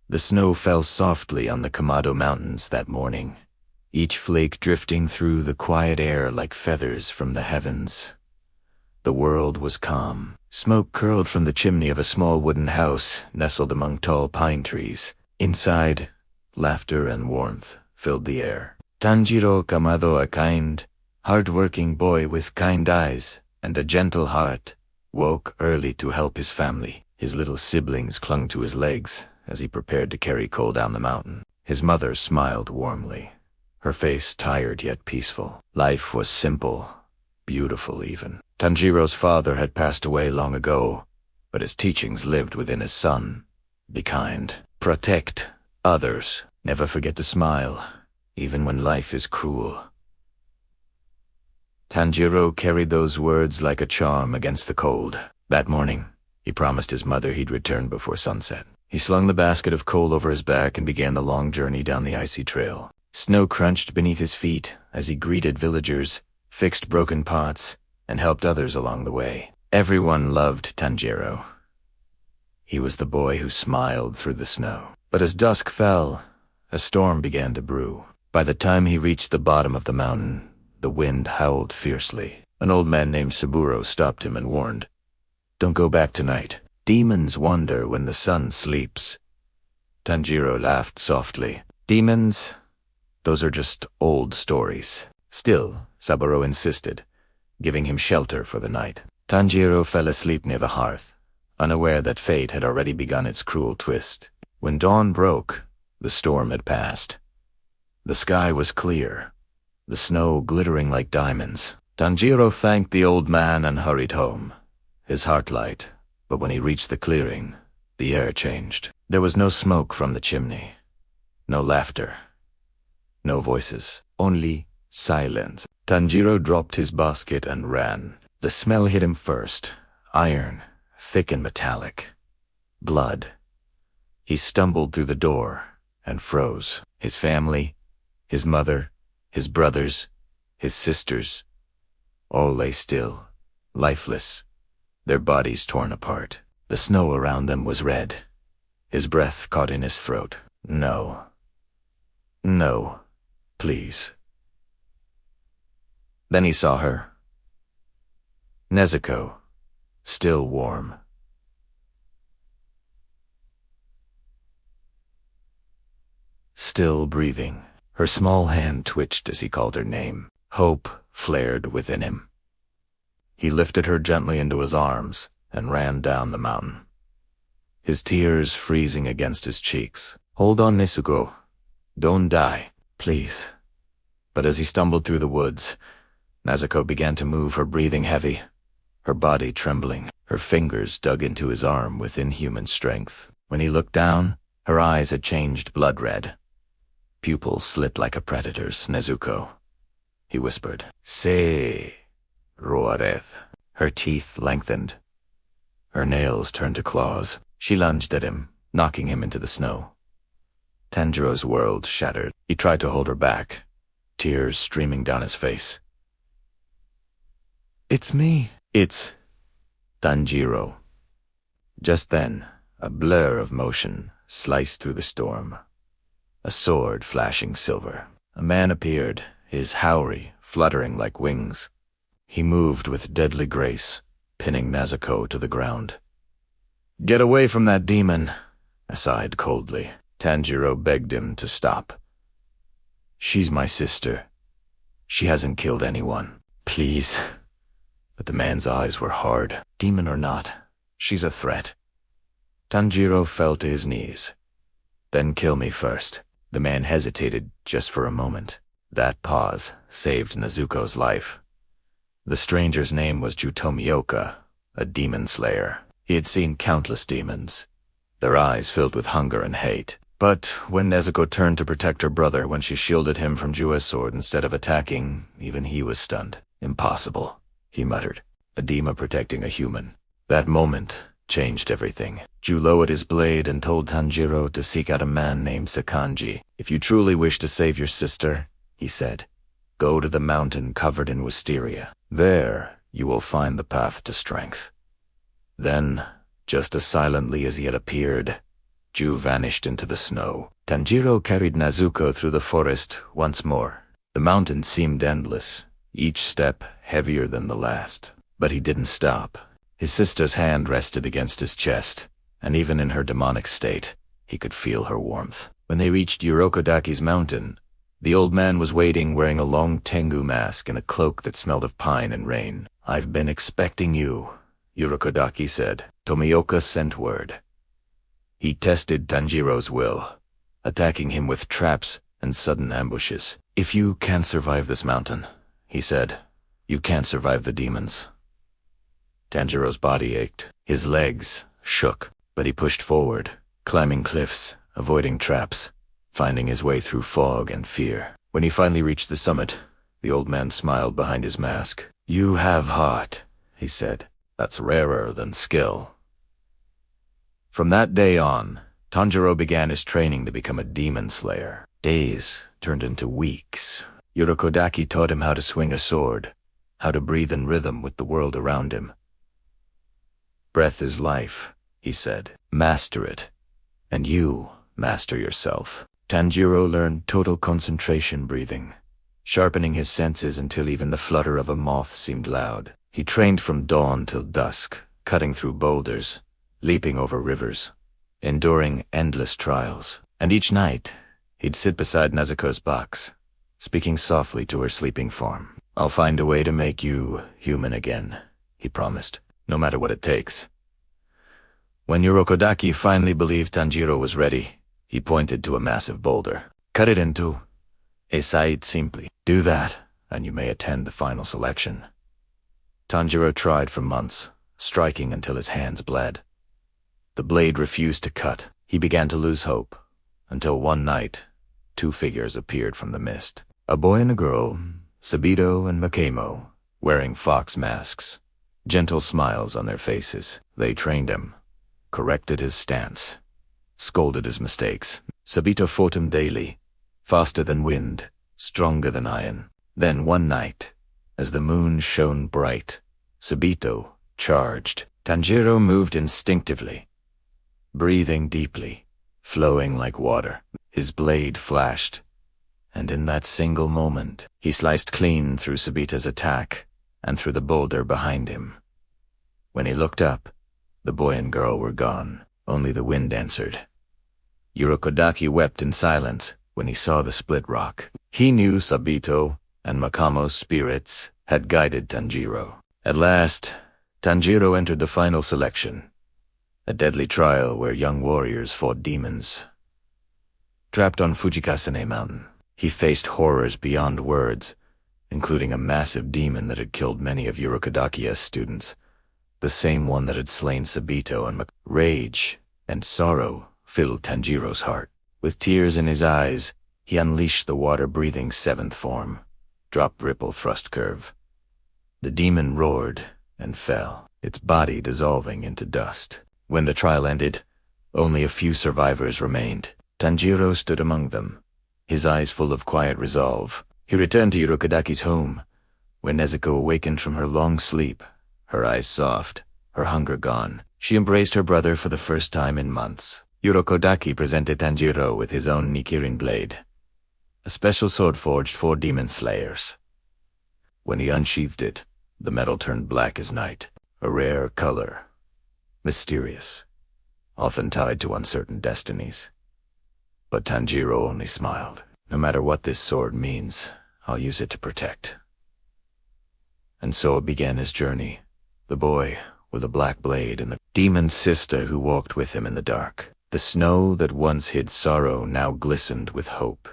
The snow fell softly on the Kamado Mountains that morning, each flake drifting through the quiet air like feathers from the heavens. The world was calm. Smoke curled from the chimney of a small wooden house nestled among tall pine trees. Inside, laughter and warmth filled the air. Tanjiro Kamado, a kind, hard-working boy with kind eyes and a gentle heart, woke early to help his family. His little siblings clung to his legs as he prepared to carry coal down the mountain. His mother smiled warmly, her face tired yet peaceful. Life was simple, beautiful even. Tanjiro's father had passed away long ago, but his teachings lived within his son. Be kind, protect others, never forget to smile, even when life is cruel. Tanjiro carried those words like a charm against the cold. That morning, he promised his mother he'd return before sunset. He slung the basket of coal over his back and began the long journey down the icy trail. Snow crunched beneath his feet as he greeted villagers, fixed broken pots, and helped others along the way. Everyone loved Tanjiro. He was the boy who smiled through the snow. But as dusk fell, a storm began to brew. By the time he reached the bottom of the mountain, the wind howled fiercely. An old man named Saburo stopped him and warned, "Don't go back tonight. Demons wander when the sun sleeps." Tanjiro laughed softly. "Demons? Those are just old stories." Still, Saburo insisted, giving him shelter for the night. Tanjiro fell asleep near the hearth, unaware that fate had already begun its cruel twist. When dawn broke, the storm had passed. The sky was clear, the snow glittering like diamonds. Tanjiro thanked the old man and hurried home, his heart light. But when he reached the clearing, the air changed. There was no smoke from the chimney, no laughter, no voices, only silence. Tanjiro dropped his basket and ran. The smell hit him first, iron, thick and metallic. Blood. He stumbled through the door and froze. His family, his mother, his brothers, his sisters, all lay still, lifeless, their bodies torn apart. The snow around them was red. His breath caught in his throat. No. No. Please. Then he saw her. Nezuko, still warm. Still breathing. Her small hand twitched as he called her name. Hope flared within him. He lifted her gently into his arms and ran down the mountain, his tears freezing against his cheeks. "Hold on, Nezuko. Don't die, please." But as he stumbled through the woods, Nezuko began to move, her breathing heavy, her body trembling. Her fingers dug into his arm with inhuman strength. When he looked down, her eyes had changed blood red. Pupils slit like a predator's. "Nezuko," he whispered. "Se roareth." Her teeth lengthened. Her nails turned to claws. She lunged at him, knocking him into the snow. Tanjiro's world shattered. He tried to hold her back, tears streaming down his face. "It's me." "It's Tanjiro." Just then, a blur of motion sliced through the storm, a sword flashing silver. A man appeared, his haori fluttering like wings. He moved with deadly grace, pinning Nezuko to the ground. "Get away from that demon," I sighed coldly. Tanjiro begged him to stop. "She's my sister. She hasn't killed anyone. Please." But the man's eyes were hard. "Demon or not, she's a threat." Tanjiro fell to his knees. "Then kill me first." The man hesitated just for a moment. That pause saved Nezuko's life. The stranger's name was Jutomioka, a demon slayer. He had seen countless demons, their eyes filled with hunger and hate. But when Nezuko turned to protect her brother, when she shielded him from Jua's sword instead of attacking, even he was stunned. "Impossible," he muttered. A demon protecting a human. That moment changed everything. Ju lowered his blade and told Tanjiro to seek out a man named Sakanji. "If you truly wish to save your sister," he said, "go to the mountain covered in wisteria. There you will find the path to strength." Then, just as silently as he had appeared, Ju vanished into the snow. Tanjiro carried Nezuko through the forest once more. The mountain seemed endless, each step heavier than the last. But he didn't stop. His sister's hand rested against his chest, and even in her demonic state, he could feel her warmth. When they reached Urokodaki's mountain, the old man was waiting wearing a long Tengu mask and a cloak that smelled of pine and rain. "I've been expecting you," Urokodaki said. Tomioka sent word. He tested Tanjiro's will, attacking him with traps and sudden ambushes. "If you can't survive this mountain," he said, "you can't survive the demons." Tanjiro's body ached. His legs shook, but he pushed forward, climbing cliffs, avoiding traps, finding his way through fog and fear. When he finally reached the summit, the old man smiled behind his mask. "You have heart," he said. "That's rarer than skill." From that day on, Tanjiro began his training to become a demon slayer. Days turned into weeks. Urokodaki taught him how to swing a sword, how to breathe in rhythm with the world around him. "Breath is life," he said. "Master it, and you master yourself." Tanjiro learned total concentration breathing, sharpening his senses until even the flutter of a moth seemed loud. He trained from dawn till dusk, cutting through boulders, leaping over rivers, enduring endless trials. And each night, he'd sit beside Nezuko's box, speaking softly to her sleeping form. "I'll find a way to make you human again," he promised, "no matter what it takes." When Urokodaki finally believed Tanjiro was ready, he pointed to a massive boulder. "Cut it into a side simply. Do that, and you may attend the final selection." Tanjiro tried for months, striking until his hands bled. The blade refused to cut. He began to lose hope, until one night, two figures appeared from the mist. A boy and a girl, Sabito and Makemo, wearing fox masks, gentle smiles on their faces. They trained him, corrected his stance, scolded his mistakes. Sabito fought him daily, faster than wind, stronger than iron. Then one night, as the moon shone bright, Sabito charged. Tanjiro moved instinctively, breathing deeply, flowing like water. His blade flashed, and in that single moment, he sliced clean through Sabito's attack and through the boulder behind him. When he looked up, the boy and girl were gone. Only the wind answered. Urokodaki wept in silence when he saw the split rock. He knew Sabito and Makamo's spirits had guided Tanjiro. At last, Tanjiro entered the final selection, a deadly trial where young warriors fought demons. Trapped on Fujikasane Mountain, he faced horrors beyond words, including a massive demon that had killed many of Urokodaki's students, the same one that had slain Sabito and Rage and sorrow filled Tanjiro's heart. With tears in his eyes, he unleashed the water-breathing seventh form, drop ripple thrust curve. The demon roared and fell, its body dissolving into dust. When the trial ended, only a few survivors remained. Tanjiro stood among them, his eyes full of quiet resolve. He returned to Urokodaki's home, where Nezuko awakened from her long sleep, her eyes soft, her hunger gone. She embraced her brother for the first time in months. Urokodaki presented Tanjiro with his own Nikirin blade, a special sword forged for demon slayers. When he unsheathed it, the metal turned black as night, a rare color, mysterious, often tied to uncertain destinies. But Tanjiro only smiled. "No matter what this sword means, I'll use it to protect." And so began his journey, the boy with a black blade and the demon sister who walked with him in the dark. The snow that once hid sorrow now glistened with hope.